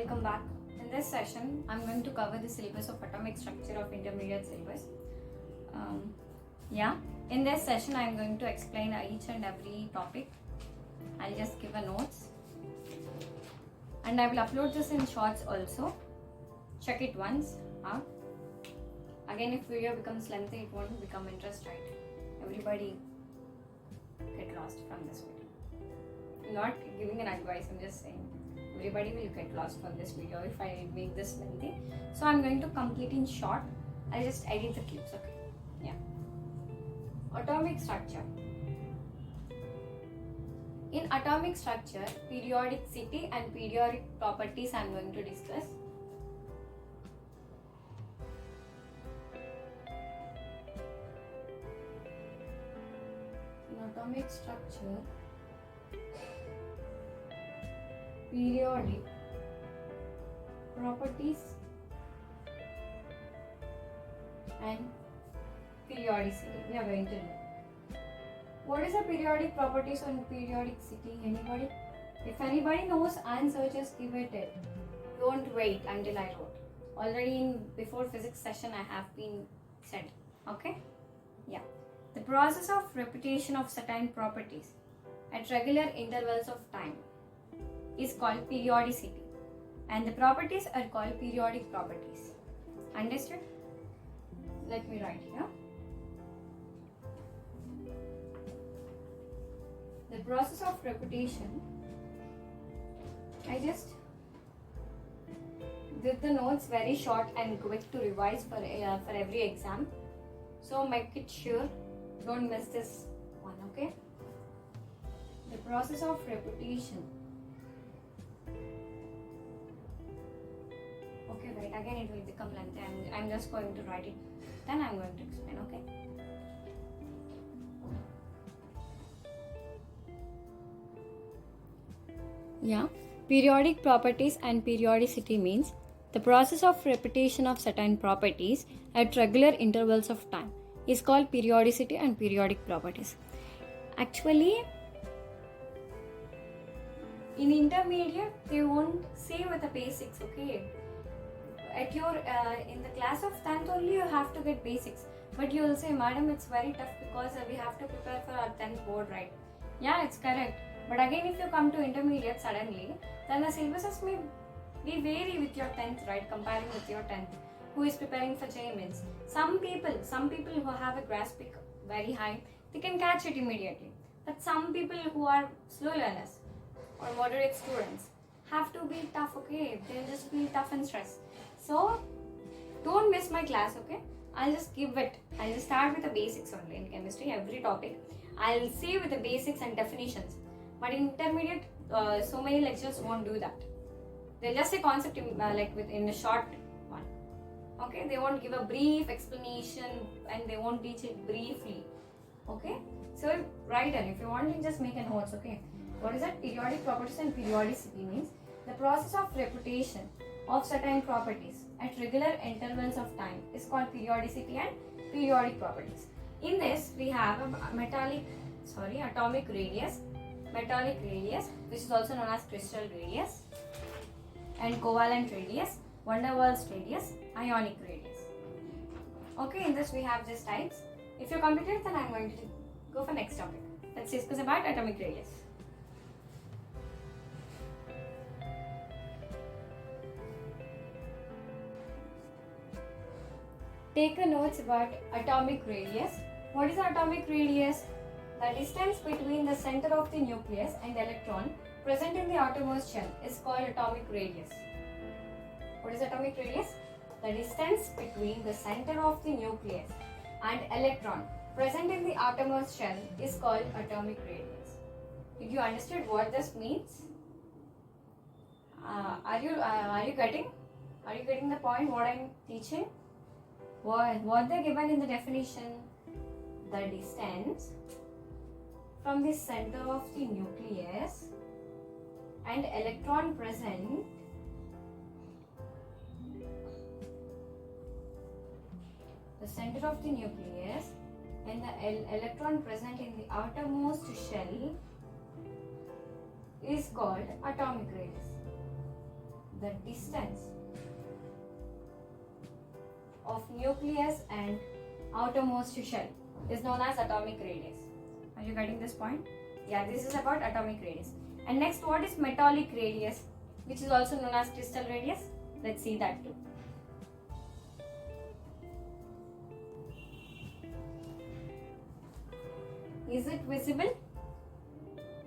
welcome back. In this session, I'm going to cover the syllabus of atomic structure of intermediate syllabus. In this session, I'm going to explain each and every topic. I'll just give a notes. And I will upload this in shorts also. Check it once. Again, if video becomes lengthy, it won't become interest, right? Everybody get lost from this video. I'm not giving an advice, I'm just saying. Everybody will get lost from this video if I make this lengthy. So I'm going to complete in short. I'll just edit the clips, okay? Yeah. Atomic structure. In atomic structure, periodicity and periodic properties I'm going to discuss. In atomic structure, periodic properties and periodicity we are going to know. What is the periodic properties and periodicity? Anybody? If anybody knows answer, just give it in. Don't wait until I wrote. Already in before physics session I have been said. Okay? Yeah. The process of repetition of certain properties at regular intervals of time is called periodicity, and the properties are called periodic properties. Understood? Let me write here. The process of repetition, I just did the notes very short and quick to revise for every exam. So make it sure, don't miss this one, okay? The process of repetition. Okay, wait, again it will become lengthy. I'm just going to write it, then I'm going to explain, okay? Yeah, periodic properties and periodicity means the process of repetition of certain properties at regular intervals of time is called periodicity and periodic properties. Actually, in intermediate, they won't say with the basics, okay? At your in the class of 10th only you have to get basics, but you will say, madam, it's very tough because we have to prepare for our 10th board, right? Yeah, it's correct. But again, if you come to intermediate suddenly, then the syllabuses may be vary with your 10th, right? Comparing with your 10th, who is preparing for JMINs. Some people who have a grasp very high, they can catch it immediately. But some people who are slow learners or moderate students have to be tough, okay? They'll just feel tough and stressed. So, don't miss my class, okay? I'll just start with the basics only in chemistry, every topic. I'll see with the basics and definitions. But in intermediate, so many lectures won't do that. They'll just say concept in a short one. Okay? They won't give a brief explanation and they won't teach it briefly. Okay? So, write down. If you want, you just make a notes, okay? What is that? Periodic properties and periodicity means the process of repetition of certain properties at regular intervals of time is called periodicity and periodic properties. In this, we have a atomic radius, metallic radius, which is also known as crystal radius, and covalent radius, van der Waals radius, ionic radius. Okay, in this we have these types. If you complete it, then I'm going to go for next topic. Let's discuss about atomic radius. Take a notes about atomic radius. What is the atomic radius? The distance between the center of the nucleus and electron present in the outermost shell is called atomic radius. What is atomic radius? The distance between the center of the nucleus and electron present in the outermost shell is called atomic radius. Did you understand what this means? Are you getting? Are you getting the point what I'm teaching? What they given in the definition? The distance from the center of the nucleus and electron present the center of the nucleus and the electron present in the outermost shell is called atomic radius. the distance of nucleus and outermost shell is known as atomic radius. Are you getting this point? Yeah, this is about atomic radius. And next, what is metallic radius, which is also known as crystal radius? Let's see that too. Is it visible?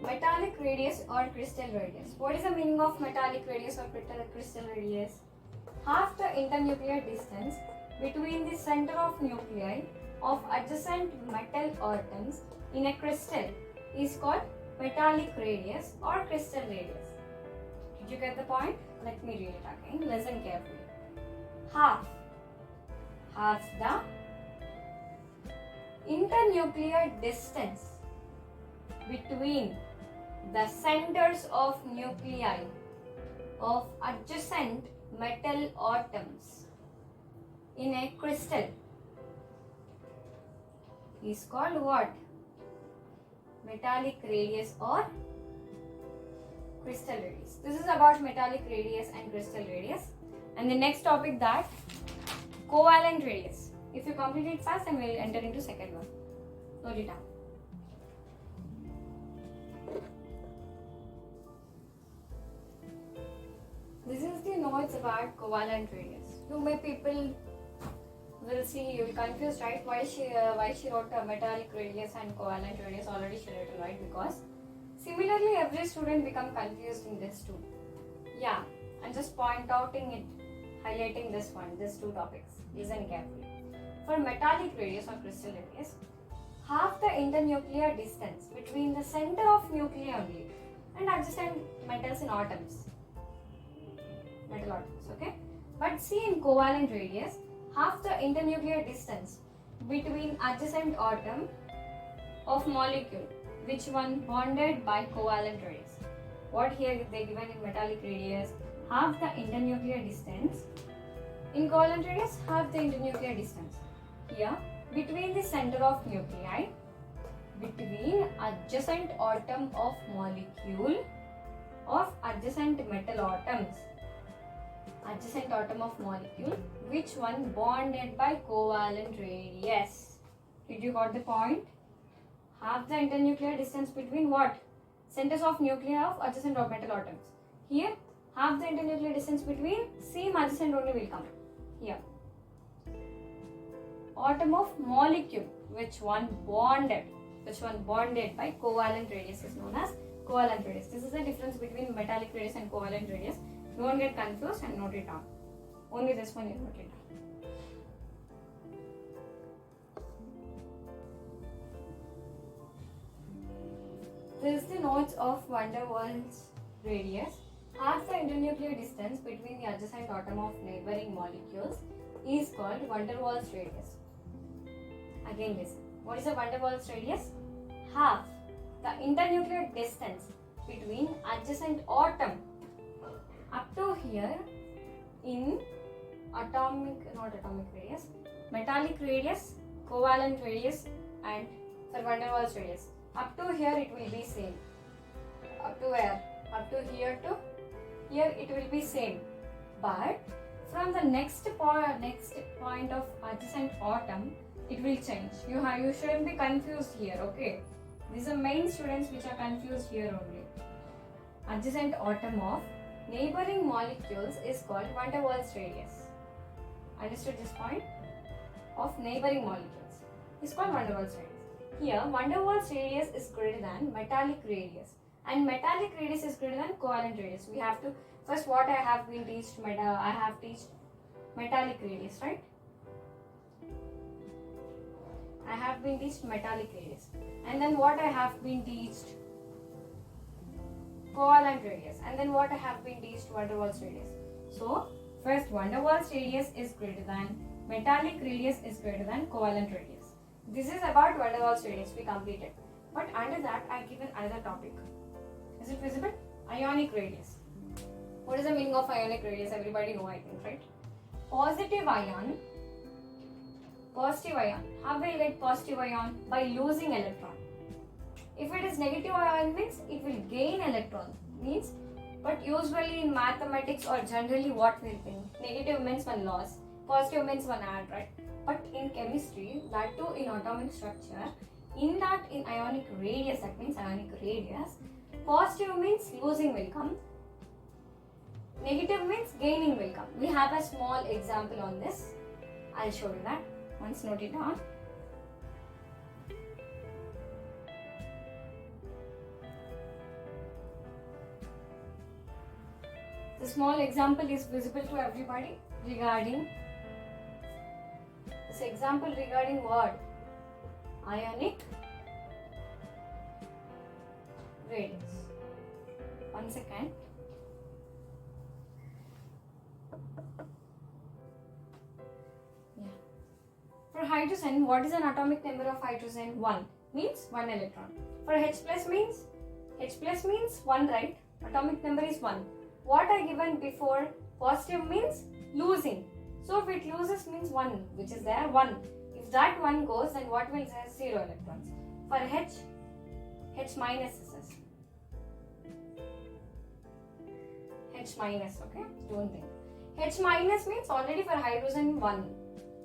Metallic radius or crystal radius. What is the meaning of metallic radius or crystal radius? Half the internuclear distance between the center of nuclei of adjacent metal atoms in a crystal is called metallic radius or crystal radius. Did you get the point? Let me read it again. Listen carefully. Half the internuclear distance between the centers of nuclei of adjacent metal atoms in a crystal is called what? Metallic radius or crystal radius. This is about metallic radius and crystal radius. And the next topic, that covalent radius. If you complete it fast, then we'll enter into second one. Note it down. This is the notes about covalent radius. People will see, you will confuse, right? Why she wrote a metallic radius and covalent radius. Already she wrote, right? Because similarly every student become confused in this too. Yeah, I'm just highlighting this one, these two topics. Listen carefully. For metallic radius or crystal radius, half the internuclear distance between the center of nuclei only and adjacent metals in atoms. Metal atoms, okay? But see, in covalent radius, half the internuclear distance between adjacent atom of molecule, which one bonded by covalent radius. What here they given in metallic radius? Half the internuclear distance. In covalent radius, half the internuclear distance. Here, between the center of nuclei, between adjacent atom of molecule of adjacent metal atoms. Adjacent atom of molecule, which one bonded by covalent radius. Did you got the point? Half the internuclear distance between what? Centers of nuclei of adjacent metal atoms. Here, half the internuclear distance between same adjacent only will come. Here. Atom of molecule, which one bonded by covalent radius is known as covalent radius. This is the difference between metallic radius and covalent radius. Don't get confused and note it down. Only this one you note it down. This is the notes of van der Waals radius. Half the internuclear distance between the adjacent atom of neighboring molecules is called van der Waals radius. Again listen. What is a van der Waals radius? Half the internuclear distance between adjacent atom up to here in metallic radius, covalent radius, and for van der Waals radius. Up to here it will be same. Up to where? Up to here to here it will be same. But from the next point of adjacent atom, it will change. You shouldn't be confused here, okay? These are main students which are confused here only. Adjacent atom of neighboring molecules is called van der Waals radius. Understood this point? Of neighboring molecules is called van der Waals radius. Here, van der Waals radius is greater than metallic radius, and metallic radius is greater than covalent radius. We have to first what I have been taught. I have taught metallic radius, right? I have been taught metallic radius, and then what I have been taught covalent radius, and then what I have been taught van der Waals radius. So first van der Waals radius is greater than metallic radius is greater than covalent radius. This is about van der Waals radius we completed. But under that I have given another topic. Is it visible? Ionic radius. What is the meaning of ionic radius? Everybody know, I think, right? Positive ion. How will you get positive ion? By losing electron. If it is negative ion means it will gain electron. Means But usually in mathematics or generally what we think, negative means one loss, positive means one add, right? But in chemistry, that too in atomic structure, in ionic radius, that means ionic radius, positive means losing will come, negative means gaining will come. We have a small example on this. I'll show you that. Once note it down. The small example is visible to everybody regarding this example regarding what? Ionic radius. 1 second. Yeah. For hydrogen, what is an atomic number of hydrogen? 1 means 1 electron. For H plus means 1, right? Atomic number is 1. What I given before, positive means losing. So if it loses means 1, which is there 1. If that 1 goes, then what will say 0 electrons. For H minus is this. H minus, okay? Don't think. H minus means already for hydrogen 1.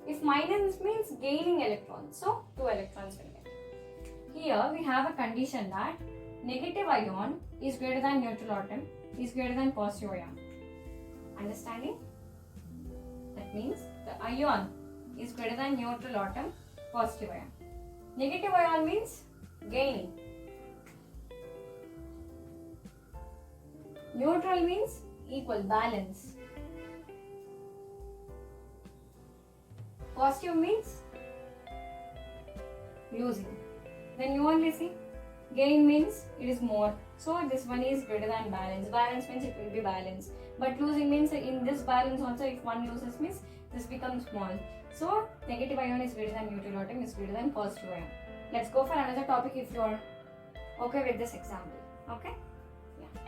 If minus means gaining electrons, so 2 electrons will get. Here we have a condition that negative ion is greater than neutral atom is greater than positive ion. Understanding? That means the ion is greater than neutral atom, positive ion. Negative ion means gaining. Neutral means equal, balance. Positive means losing. Then you only see gain means it is more. So this one is greater than balance. Balance means it will be balanced. But losing means in this balance also if one loses means this becomes small. So negative ion is greater than neutral atom is greater than positive ion. Let's go for another topic if you are okay with this example. Okay? Yeah.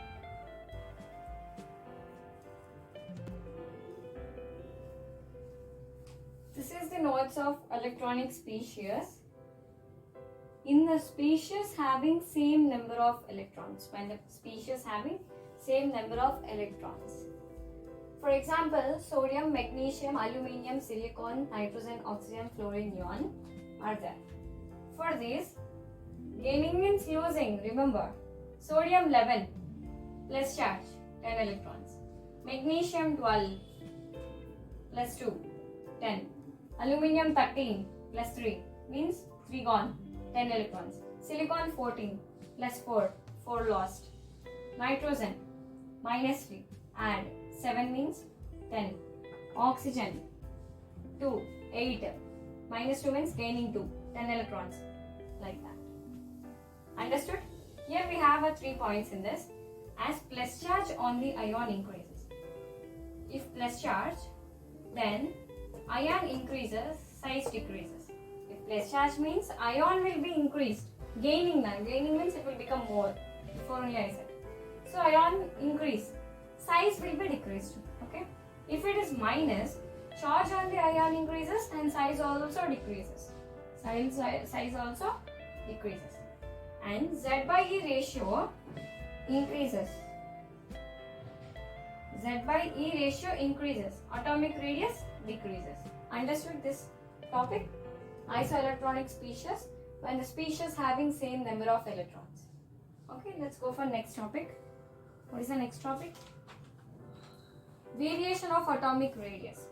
This is the notes of electronic species. In the species having same number of electrons, when the species having same number of electrons. For example, sodium, magnesium, aluminium, silicon, nitrogen, oxygen, fluorine, neon are there. For this, gaining means losing, remember. Sodium 11 plus charge, 10 electrons. Magnesium 12 plus 2, 10. Aluminium 13 plus 3 means 3 gone. 10 electrons. Silicon 14 plus 4, 4 lost. Nitrogen minus 3, add 7 means 10. Oxygen 2, 8. Minus 2 means gaining 2, 10 electrons. Like that. Understood? Here we have a 3 points in this. As plus charge on the ion increases. If plus charge, then ion increases, size decreases. Plus charge means ion will be increased. Gaining means it will become more. Before only I said. So ion increase. Size will be decreased. Okay. If it is minus, charge on the ion increases and size also decreases. Size also decreases. And Z by E ratio increases. Z by E ratio increases. Atomic radius decreases. Understood this topic? Isoelectronic species, when the species having same number of electrons. Okay, let's go for next topic. What is the next topic? Variation of atomic radius.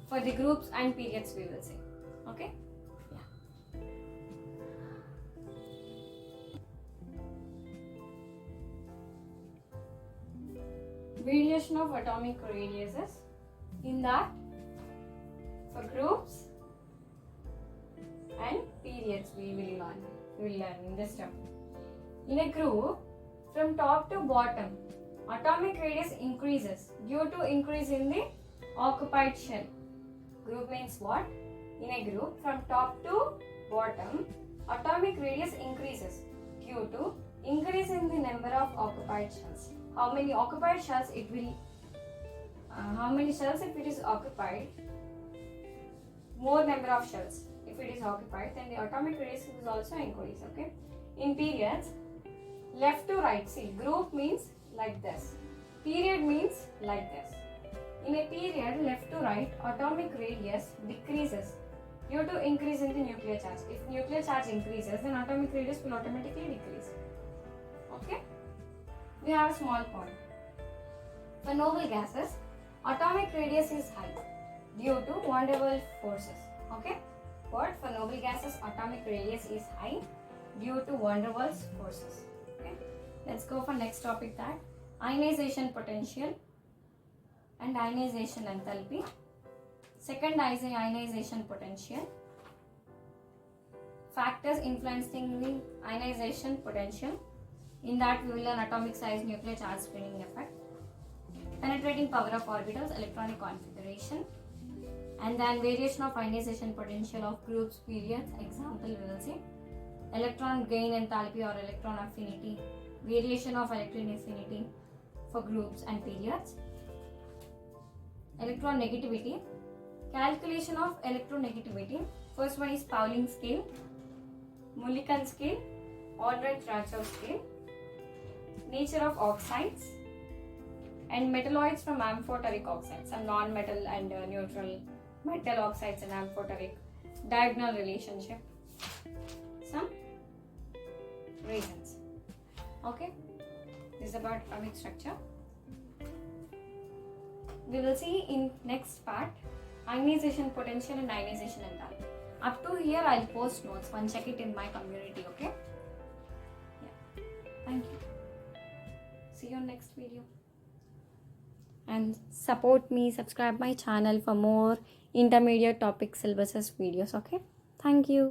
For the groups and periods we will say. Okay? Yeah. Variation of atomic radiuses. In that, for groups and periods we will learn in this chapter. In a group, from top to bottom, atomic radius increases due to increase in the occupied shell. Group means what? In a group, from top to bottom, atomic radius increases due to increase in the number of occupied shells. How many occupied shells it will? How many shells if it is occupied? More number of shells. If it is occupied, then the atomic radius is also increased. Okay. In periods, left to right. See, group means like this. Period means like this. In a period, left to right, atomic radius decreases due to increase in the nuclear charge. If nuclear charge increases, then atomic radius will automatically decrease. Okay? We have a small point. For noble gases, atomic radius is high due to van der Waals forces. Okay? What? For noble gases, atomic radius is high due to van der Waals forces. Okay? Let's go for next topic, that ionization potential and ionization enthalpy. Second is ionization potential. Factors influencing the ionization potential. In that we will learn atomic size, nuclear charge screening effect, penetrating power of orbitals, electronic configuration, and then variation of ionization potential of groups, periods. Example we will see electron gain enthalpy or electron affinity, variation of electron affinity for groups and periods. Electron negativity, calculation of electronegativity. First one is Pauling scale, Mulliken scale, Aldrich-Rachov scale. Nature of oxides and metalloids from amphoteric oxides, some non-metal and neutral metal oxides and amphoteric, diagonal relationship, some reasons. Okay, this is about atomic structure. We will see in next part ionization potential and ionization enthalpy. Up to here I'll post notes, one check it in my community. Okay, yeah, thank you. See you on next video. And support me, subscribe my channel for more intermediate topic syllabuses videos. Okay, thank you.